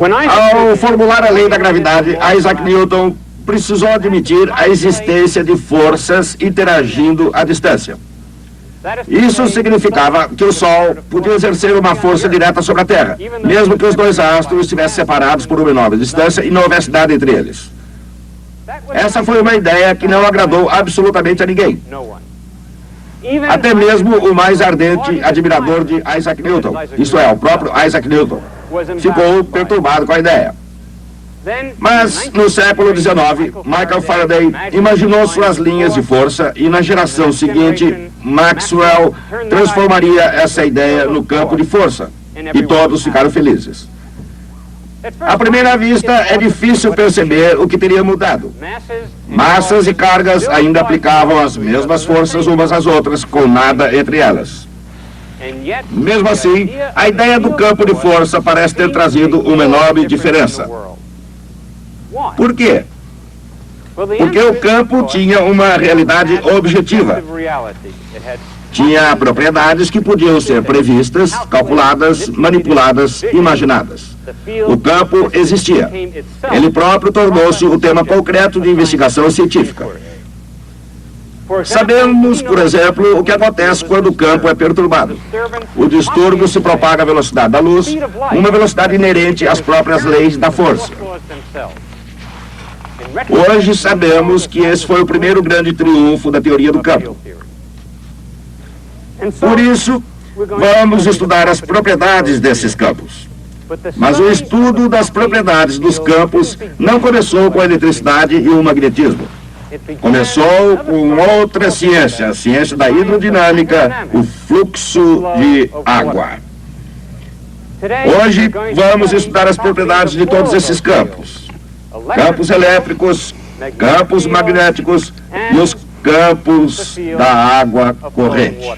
Ao formular a lei da gravidade, Isaac Newton precisou admitir a existência de forças interagindo à distância. Isso significava que o Sol podia exercer uma força direta sobre a Terra, mesmo que os dois astros estivessem separados por uma enorme distância e não houvesse nada entre eles. Essa foi uma ideia que não agradou absolutamente a ninguém. Até mesmo o mais ardente admirador de Isaac Newton, isto é, o próprio Isaac Newton, ficou perturbado com a ideia. Mas, no século XIX, Michael Faraday imaginou suas linhas de força e, na geração seguinte, Maxwell transformaria essa ideia no campo de força. E todos ficaram felizes. À primeira vista, é difícil perceber o que teria mudado. Massas e cargas ainda aplicavam as mesmas forças umas às outras, com nada entre elas. Mesmo assim, a ideia do campo de força parece ter trazido uma enorme diferença. Por quê? Porque o campo tinha uma realidade objetiva. Tinha propriedades que podiam ser previstas, calculadas, manipuladas, imaginadas. O campo existia. Ele próprio tornou-se o tema concreto de investigação científica. Sabemos, por exemplo, o que acontece quando o campo é perturbado. O distúrbio se propaga à velocidade da luz, uma velocidade inerente às próprias leis da força. Hoje sabemos que esse foi o primeiro grande triunfo da teoria do campo. Por isso, vamos estudar as propriedades desses campos. Mas o estudo das propriedades dos campos não começou com a eletricidade e o magnetismo. Começou com outra ciência, a ciência da hidrodinâmica, o fluxo de água. Hoje, vamos estudar as propriedades de todos esses campos. Campos elétricos, campos magnéticos e os campos da água corrente.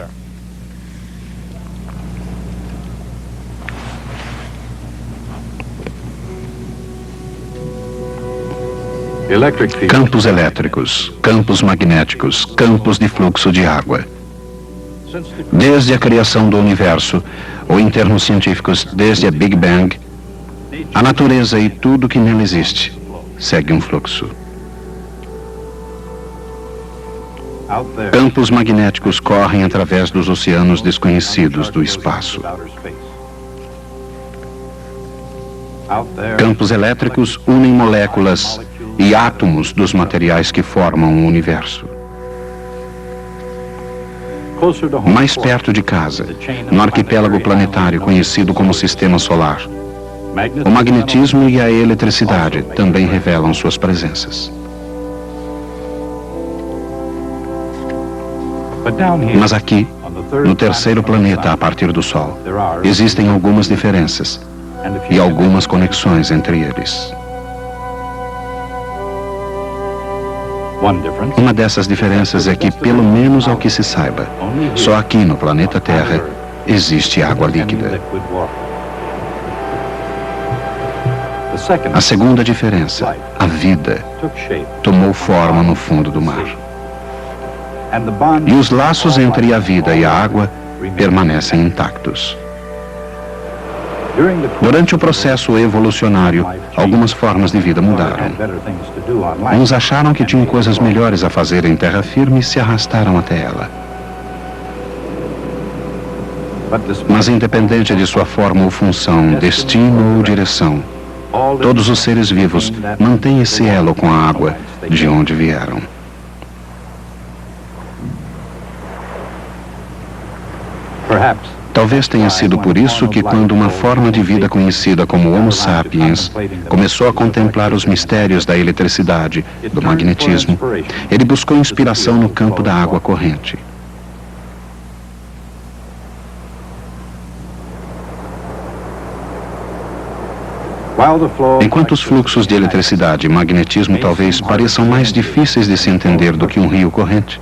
Campos elétricos, campos magnéticos, campos de fluxo de água. Desde a criação do universo, ou em termos científicos, desde a Big Bang, a natureza e tudo que nela existe segue um fluxo. Campos magnéticos correm através dos oceanos desconhecidos do espaço. Campos elétricos unem moléculas e átomos dos materiais que formam o universo. Mais perto de casa, no arquipélago planetário conhecido como Sistema Solar, o magnetismo e a eletricidade também revelam suas presenças. Mas aqui, no terceiro planeta a partir do Sol, existem algumas diferenças e algumas conexões entre eles. Uma dessas diferenças é que, pelo menos ao que se saiba, só aqui no planeta Terra existe água líquida. A segunda diferença, a vida, tomou forma no fundo do mar. E os laços entre a vida e a água permanecem intactos. Durante o processo evolucionário, algumas formas de vida mudaram. Uns acharam que tinham coisas melhores a fazer em terra firme e se arrastaram até ela. Mas independente de sua forma ou função, destino ou direção, todos os seres vivos mantêm esse elo com a água de onde vieram. Talvez tenha sido por isso que, quando uma forma de vida conhecida como Homo sapiens começou a contemplar os mistérios da eletricidade, do magnetismo, ele buscou inspiração no campo da água corrente. Enquanto os fluxos de eletricidade e magnetismo talvez pareçam mais difíceis de se entender do que um rio corrente,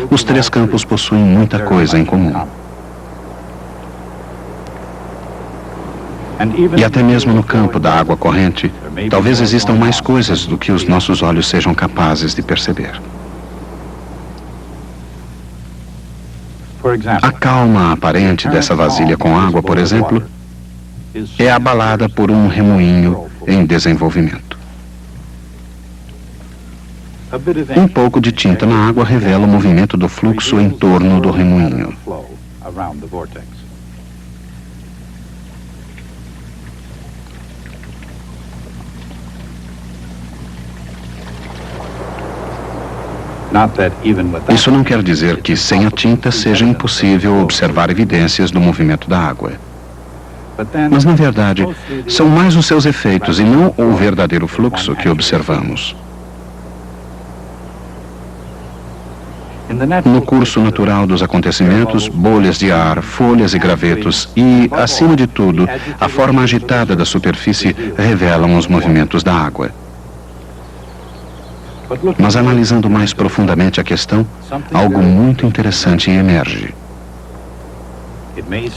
os três campos possuem muita coisa em comum. E até mesmo no campo da água corrente, Talvez existam mais coisas do que os nossos olhos sejam capazes de perceber. A calma aparente dessa vasilha com água, por exemplo, é abalada por um remoinho em desenvolvimento. Um pouco de tinta na água revela o movimento do fluxo em torno do remoinho. Isso não quer dizer que sem a tinta seja impossível observar evidências do movimento da água. Mas, na verdade, são mais os seus efeitos e não o verdadeiro fluxo que observamos. No curso natural dos acontecimentos, bolhas de ar, folhas e gravetos e, acima de tudo, a forma agitada da superfície revelam os movimentos da água. Mas analisando mais profundamente a questão, algo muito interessante emerge.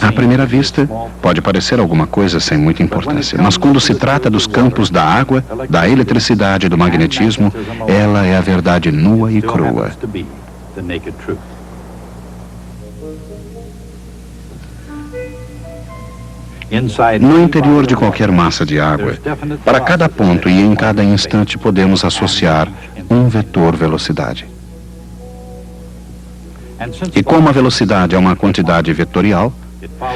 À primeira vista, pode parecer alguma coisa sem muita importância, mas quando se trata dos campos da água, da eletricidade e do magnetismo, ela é a verdade nua e crua. No interior de qualquer massa de água, para cada ponto e em cada instante podemos associar um vetor velocidade. E como a velocidade é uma quantidade vetorial,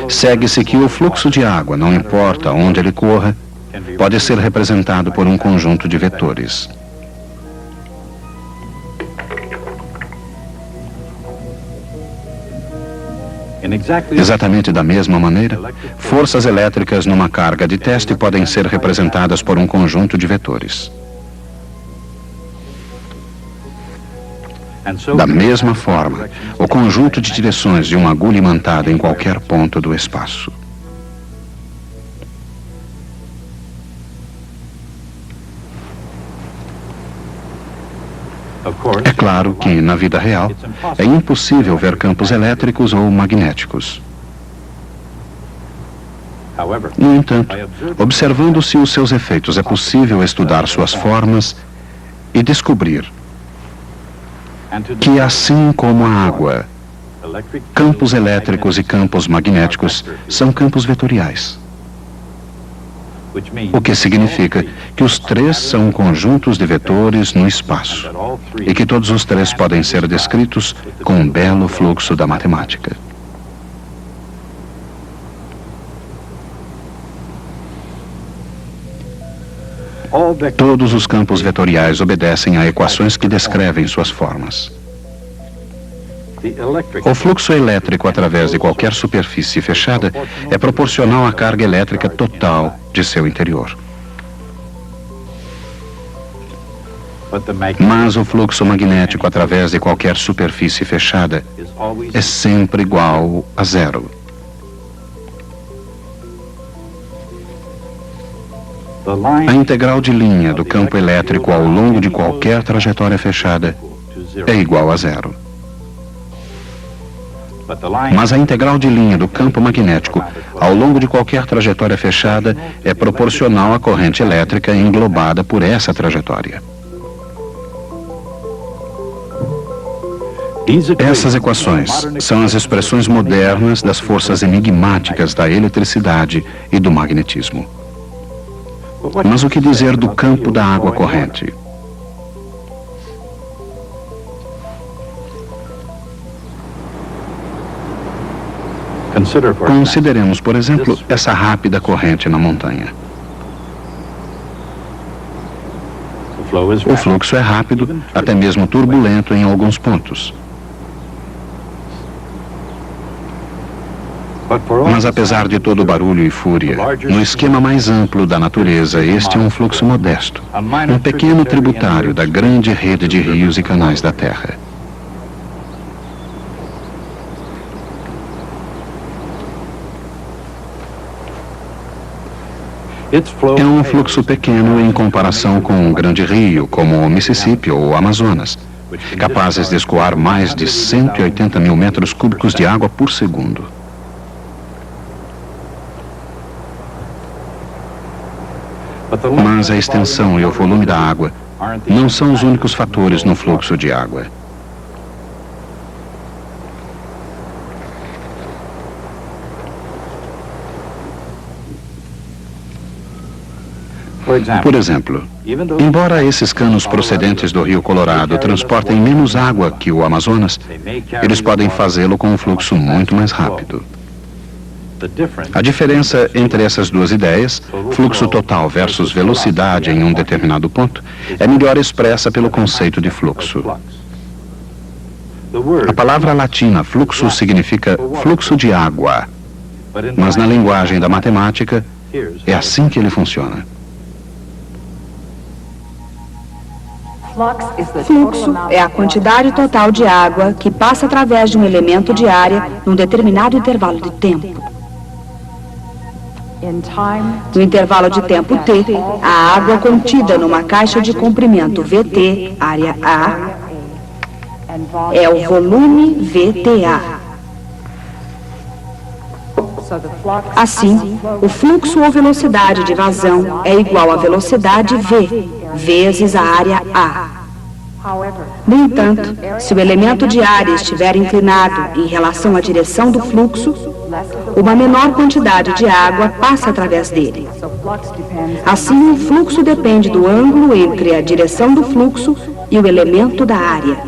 segue-se que o fluxo de água, não importa onde ele corra, pode ser representado por um conjunto de vetores. Exatamente da mesma maneira, forças elétricas numa carga de teste podem ser representadas por um conjunto de vetores. Da mesma forma, o conjunto de direções de uma agulha imantada em qualquer ponto do espaço. É claro que, na vida real, é impossível ver campos elétricos ou magnéticos. No entanto, observando-se os seus efeitos, é possível estudar suas formas e descobrir que, assim como a água, campos elétricos e campos magnéticos são campos vetoriais. O que significa que os três são conjuntos de vetores no espaço e que todos os três podem ser descritos com um belo fluxo da matemática. Todos os campos vetoriais obedecem a equações que descrevem suas formas. O fluxo elétrico através de qualquer superfície fechada é proporcional à carga elétrica total de seu interior. Mas o fluxo magnético através de qualquer superfície fechada é sempre igual a zero. A integral de linha do campo elétrico ao longo de qualquer trajetória fechada é igual a zero. Mas a integral de linha do campo magnético ao longo de qualquer trajetória fechada é proporcional à corrente elétrica englobada por essa trajetória. Essas equações são as expressões modernas das forças enigmáticas da eletricidade e do magnetismo. Mas o que dizer do campo da água corrente? Consideremos, por exemplo, essa rápida corrente na montanha. O fluxo é rápido, até mesmo turbulento em alguns pontos. Mas apesar de todo o barulho e fúria, no esquema mais amplo da natureza, este é um fluxo modesto, um pequeno tributário da grande rede de rios e canais da Terra. É um fluxo pequeno em comparação com um grande rio, como o Mississippi ou o Amazonas, capazes de escoar mais de 180 mil metros cúbicos de água por segundo. Mas a extensão e o volume da água não são os únicos fatores no fluxo de água. Por exemplo, embora esses canos procedentes do Rio Colorado transportem menos água que o Amazonas, eles podem fazê-lo com um fluxo muito mais rápido. A diferença entre essas duas ideias, fluxo total versus velocidade em um determinado ponto, é melhor expressa pelo conceito de fluxo. A palavra latina fluxo significa fluxo de água, mas na linguagem da matemática, é assim que ele funciona. Fluxo é a quantidade total de água que passa através de um elemento de área num determinado intervalo de tempo. No intervalo de tempo t, a água contida numa caixa de comprimento VT, área A, é o volume VTA. Assim, o fluxo ou velocidade de vazão é igual à velocidade V, vezes a área A. No entanto, se o elemento de área estiver inclinado em relação à direção do fluxo, uma menor quantidade de água passa através dele. Assim, o fluxo depende do ângulo entre a direção do fluxo e o elemento da área.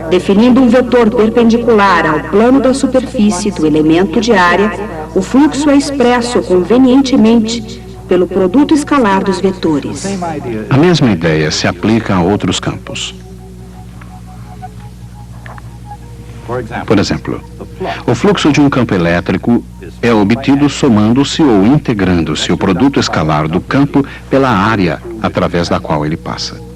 Definindo um vetor perpendicular ao plano da superfície do elemento de área, o fluxo é expresso convenientemente pelo produto escalar dos vetores. A mesma ideia se aplica a outros campos. Por exemplo, o fluxo de um campo elétrico é obtido somando-se ou integrando-se o produto escalar do campo pela área através da qual ele passa.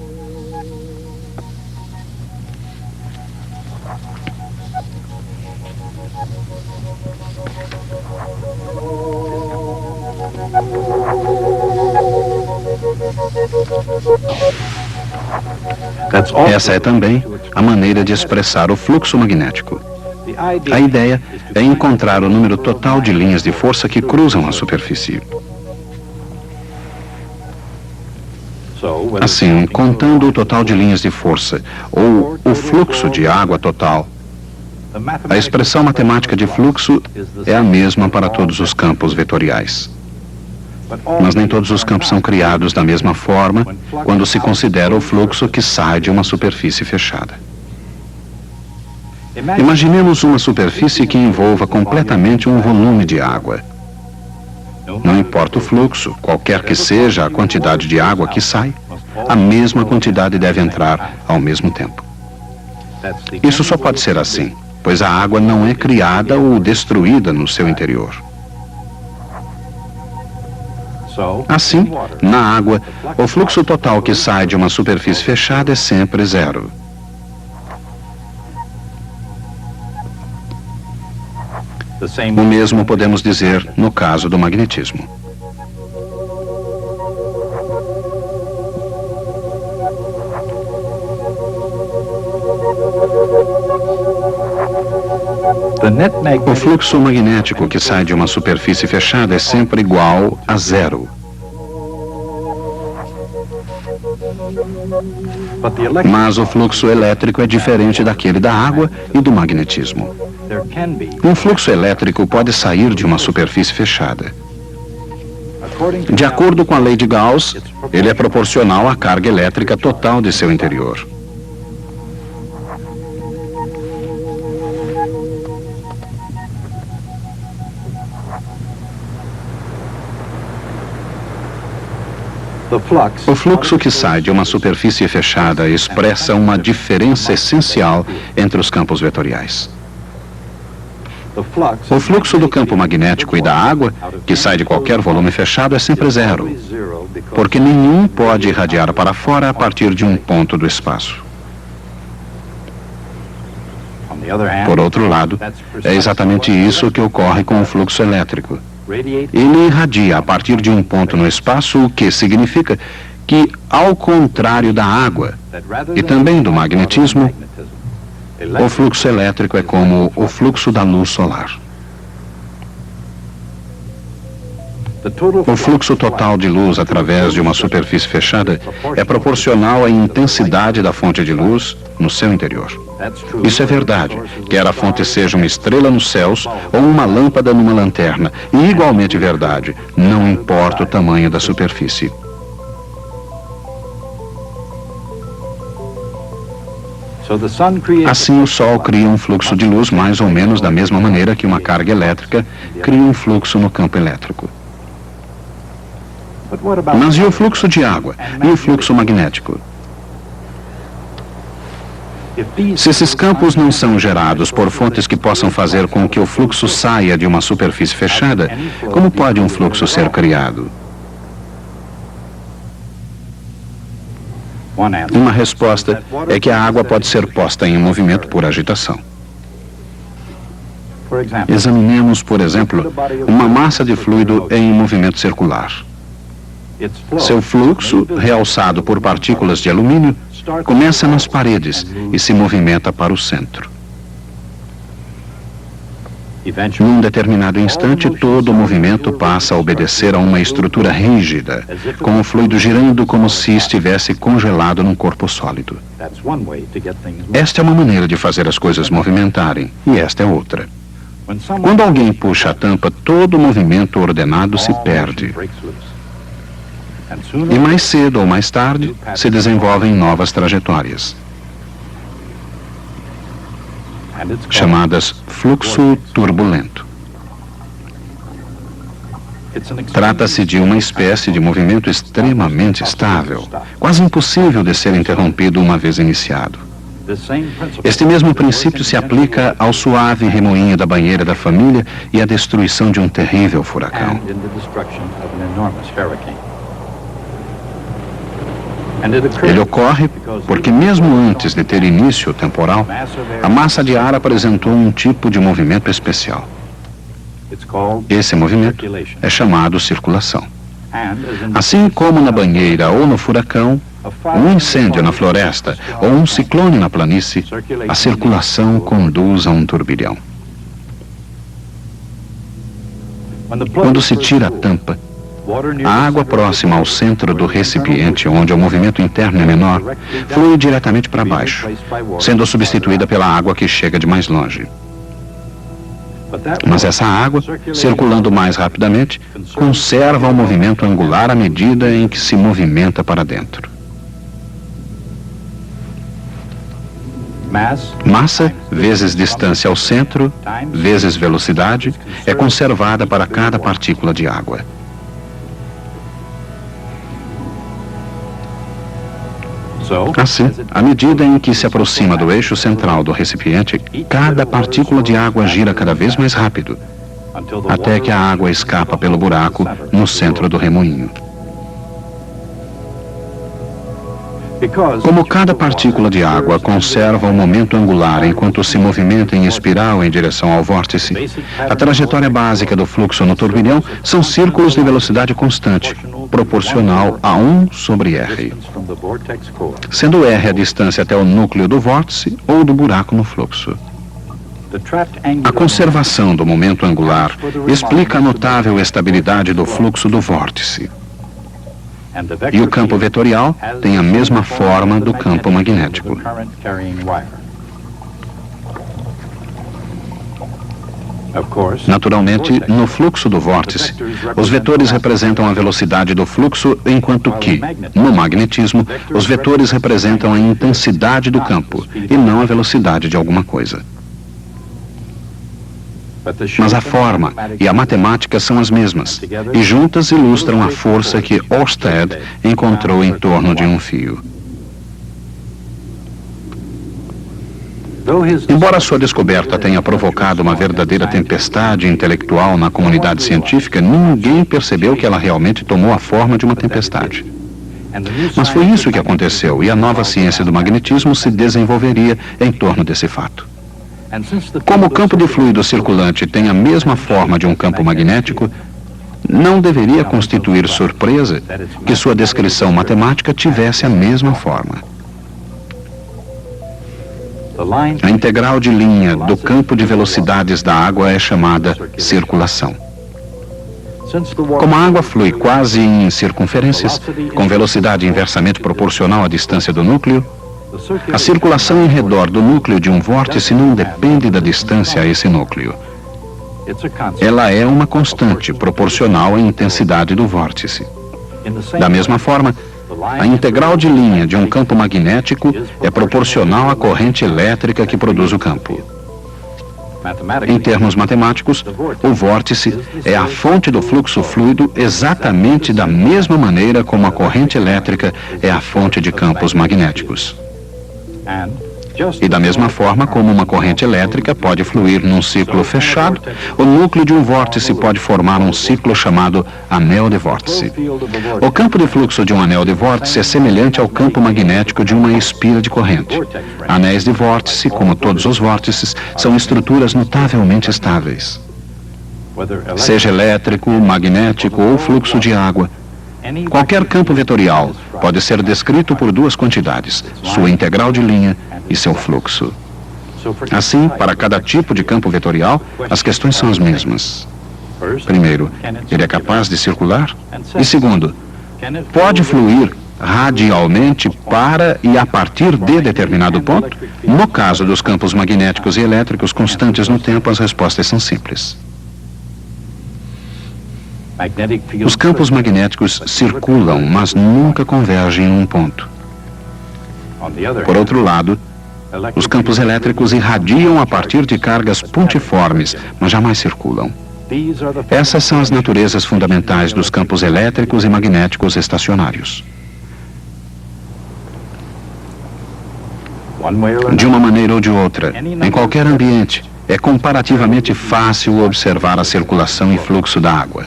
Essa é também a maneira de expressar o fluxo magnético. A ideia é encontrar o número total de linhas de força que cruzam a superfície. Assim, contando o total de linhas de força ou o fluxo de água total, a expressão matemática de fluxo é a mesma para todos os campos vetoriais. Mas nem todos os campos são criados da mesma forma quando se considera o fluxo que sai de uma superfície fechada. Imaginemos uma superfície que envolva completamente um volume de água. Não importa o fluxo, qualquer que seja a quantidade de água que sai, a mesma quantidade deve entrar ao mesmo tempo. Isso só pode ser assim, pois a água não é criada ou destruída no seu interior. Assim, na água, o fluxo total que sai de uma superfície fechada é sempre zero. O mesmo podemos dizer no caso do magnetismo. O fluxo magnético que sai de uma superfície fechada é sempre igual a zero. Mas o fluxo elétrico é diferente daquele da água e do magnetismo. Um fluxo elétrico pode sair de uma superfície fechada. De acordo com a lei de Gauss, ele é proporcional à carga elétrica total de seu interior. O fluxo que sai de uma superfície fechada expressa uma diferença essencial entre os campos vetoriais. O fluxo do campo magnético e da água, que sai de qualquer volume fechado, é sempre zero, porque nenhum pode irradiar para fora a partir de um ponto do espaço. Por outro lado, é exatamente isso que ocorre com o fluxo elétrico. Ele irradia a partir de um ponto no espaço, o que significa que, ao contrário da água e também do magnetismo, o fluxo elétrico é como o fluxo da luz solar. O fluxo total de luz através de uma superfície fechada é proporcional à intensidade da fonte de luz no seu interior. Isso é verdade, quer a fonte seja uma estrela nos céus ou uma lâmpada numa lanterna, e igualmente verdade, não importa o tamanho da superfície. Assim, o Sol cria um fluxo de luz mais ou menos da mesma maneira que uma carga elétrica cria um fluxo no campo elétrico. Mas e o fluxo de água? E o fluxo magnético? Se esses campos não são gerados por fontes que possam fazer com que o fluxo saia de uma superfície fechada, como pode um fluxo ser criado? Uma resposta é que a água pode ser posta em movimento por agitação. Examinemos, por exemplo, uma massa de fluido em movimento circular. Seu fluxo, realçado por partículas de alumínio, começa nas paredes e se movimenta para o centro. Num determinado instante, todo o movimento passa a obedecer a uma estrutura rígida, com o fluido girando como se estivesse congelado num corpo sólido. Esta é uma maneira de fazer as coisas movimentarem, e esta é outra. Quando alguém puxa a tampa, todo o movimento ordenado se perde. E mais cedo ou mais tarde, se desenvolvem novas trajetórias, chamadas fluxo turbulento. Trata-se de uma espécie de movimento extremamente estável, quase impossível de ser interrompido uma vez iniciado. Este mesmo princípio se aplica ao suave remoinho da banheira da família e à destruição de um terrível furacão. Ele ocorre porque mesmo antes de ter início o temporal, a massa de ar apresentou um tipo de movimento especial. Esse movimento é chamado circulação. Assim como na banheira ou no furacão, um incêndio na floresta ou um ciclone na planície, a circulação conduz a um turbilhão. Quando se tira a tampa, a água próxima ao centro do recipiente, onde o movimento interno é menor, flui diretamente para baixo, sendo substituída pela água que chega de mais longe. Mas essa água, circulando mais rapidamente, conserva o movimento angular à medida em que se movimenta para dentro. Massa, vezes distância ao centro, vezes velocidade, é conservada para cada partícula de água. Assim, à medida em que se aproxima do eixo central do recipiente, cada partícula de água gira cada vez mais rápido, até que a água escapa pelo buraco no centro do remoinho. Como cada partícula de água conserva um momento angular enquanto se movimenta em espiral em direção ao vórtice, a trajetória básica do fluxo no turbilhão são círculos de velocidade constante, proporcional a 1/R, sendo R a distância até o núcleo do vórtice ou do buraco no fluxo. A conservação do momento angular explica a notável estabilidade do fluxo do vórtice. E o campo vetorial tem a mesma forma do campo magnético. Naturalmente, no fluxo do vórtice, os vetores representam a velocidade do fluxo, enquanto que, no magnetismo, os vetores representam a intensidade do campo e não a velocidade de alguma coisa. Mas a forma e a matemática são as mesmas, e juntas ilustram a força que Ørsted encontrou em torno de um fio. Embora sua descoberta tenha provocado uma verdadeira tempestade intelectual na comunidade científica, ninguém percebeu que ela realmente tomou a forma de uma tempestade. Mas foi isso que aconteceu, e a nova ciência do magnetismo se desenvolveria em torno desse fato. Como o campo de fluido circulante tem a mesma forma de um campo magnético, não deveria constituir surpresa que sua descrição matemática tivesse a mesma forma. A integral de linha do campo de velocidades da água é chamada circulação. Como a água flui quase em circunferências, com velocidade inversamente proporcional à distância do núcleo, a circulação em redor do núcleo de um vórtice não depende da distância a esse núcleo. Ela é uma constante proporcional à intensidade do vórtice. Da mesma forma, a integral de linha de um campo magnético é proporcional à corrente elétrica que produz o campo. Em termos matemáticos, o vórtice é a fonte do fluxo fluido exatamente da mesma maneira como a corrente elétrica é a fonte de campos magnéticos. E da mesma forma como uma corrente elétrica pode fluir num ciclo fechado, o núcleo de um vórtice pode formar um ciclo chamado anel de vórtice. O campo de fluxo de um anel de vórtice é semelhante ao campo magnético de uma espira de corrente. Anéis de vórtice, como todos os vórtices, são estruturas notavelmente estáveis. Seja elétrico, magnético ou fluxo de água, qualquer campo vetorial pode ser descrito por duas quantidades, sua integral de linha e seu fluxo. Assim, para cada tipo de campo vetorial, as questões são as mesmas. Primeiro, ele é capaz de circular? E segundo, pode fluir radialmente para e a partir de determinado ponto? No caso dos campos magnéticos e elétricos constantes no tempo, as respostas são simples. Os campos magnéticos circulam, mas nunca convergem em um ponto. Por outro lado, os campos elétricos irradiam a partir de cargas pontiformes, mas jamais circulam. Essas são as naturezas fundamentais dos campos elétricos e magnéticos estacionários. De uma maneira ou de outra, em qualquer ambiente, é comparativamente fácil observar a circulação e fluxo da água.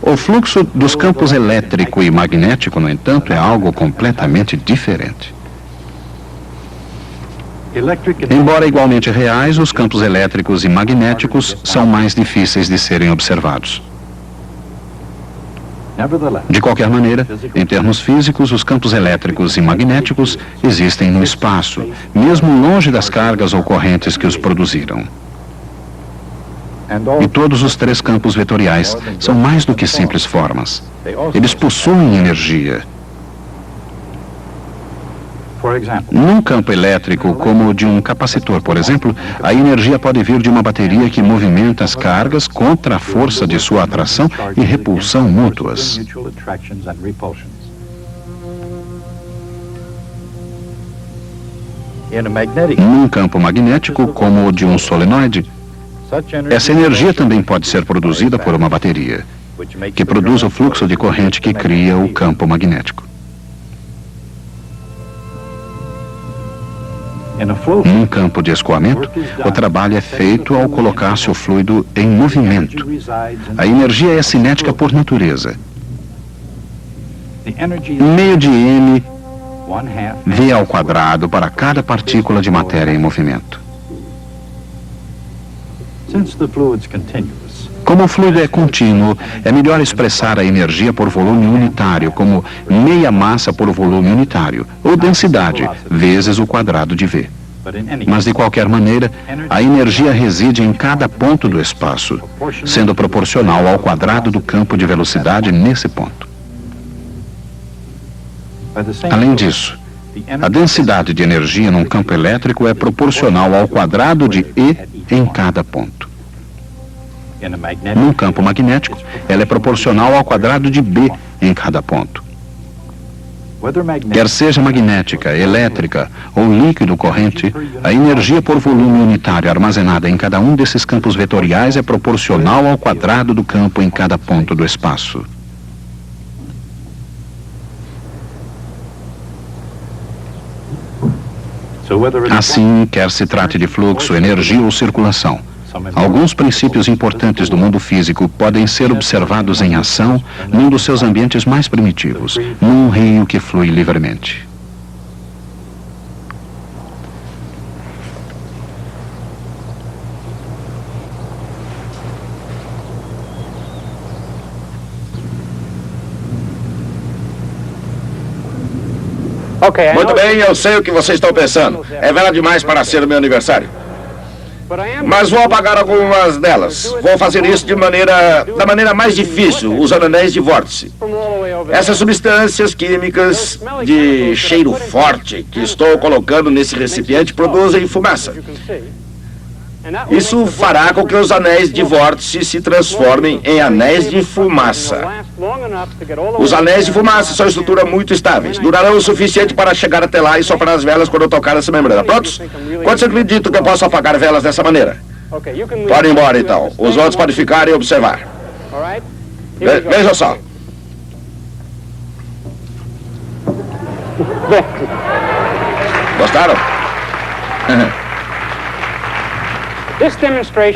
O fluxo dos campos elétrico e magnético, no entanto, é algo completamente diferente. Embora igualmente reais, os campos elétricos e magnéticos são mais difíceis de serem observados. De qualquer maneira, em termos físicos, os campos elétricos e magnéticos existem no espaço, mesmo longe das cargas ou correntes que os produziram. E todos os três campos vetoriais são mais do que simples formas. Eles possuem energia. Num campo elétrico, como o de um capacitor, por exemplo, a energia pode vir de uma bateria que movimenta as cargas contra a força de sua atração e repulsão mútuas. Num campo magnético, como o de um solenoide, essa energia também pode ser produzida por uma bateria, que produz o fluxo de corrente que cria o campo magnético. Num campo de escoamento, o trabalho é feito ao colocar-se o fluido em movimento. A energia é cinética por natureza. Meio de m v ao quadrado para cada partícula de matéria em movimento. Como o fluido é contínuo, é melhor expressar a energia por volume unitário, como meia massa por volume unitário, ou densidade, vezes o quadrado de V. Mas, de qualquer maneira, a energia reside em cada ponto do espaço, sendo proporcional ao quadrado do campo de velocidade nesse ponto. Além disso, a densidade de energia num campo elétrico é proporcional ao quadrado de E em cada ponto. Num campo magnético, ela é proporcional ao quadrado de B em cada ponto. Quer seja magnética, elétrica ou líquido corrente, a energia por volume unitário armazenada em cada um desses campos vetoriais é proporcional ao quadrado do campo em cada ponto do espaço. Assim, quer se trate de fluxo, energia ou circulação, alguns princípios importantes do mundo físico podem ser observados em ação num dos seus ambientes mais primitivos, num rio que flui livremente. Muito bem, eu sei o que vocês estão pensando. É velha demais para ser o meu aniversário. Mas vou apagar algumas delas. Vou fazer isso da maneira mais difícil, usando anéis de vórtice. Essas substâncias químicas de cheiro forte que estou colocando nesse recipiente produzem fumaça. Isso fará com que os anéis de vórtice se transformem em anéis de fumaça. Os anéis de fumaça são estrutura muito estáveis. Durarão o suficiente para chegar até lá e soprar as velas quando eu tocar essa membrana. Prontos? Quantos acreditam que eu posso apagar velas dessa maneira? Podem ir embora, então. Os outros podem ficar e observar. Vejam só. Gostaram?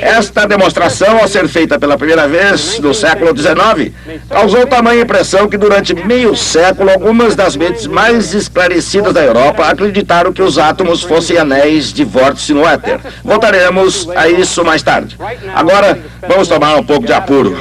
Esta demonstração, ao ser feita pela primeira vez no século XIX, causou tamanha impressão que durante meio século algumas das mentes mais esclarecidas da Europa acreditaram que os átomos fossem anéis de vórtice no éter. Voltaremos a isso mais tarde. Agora, vamos tomar um pouco de apuro.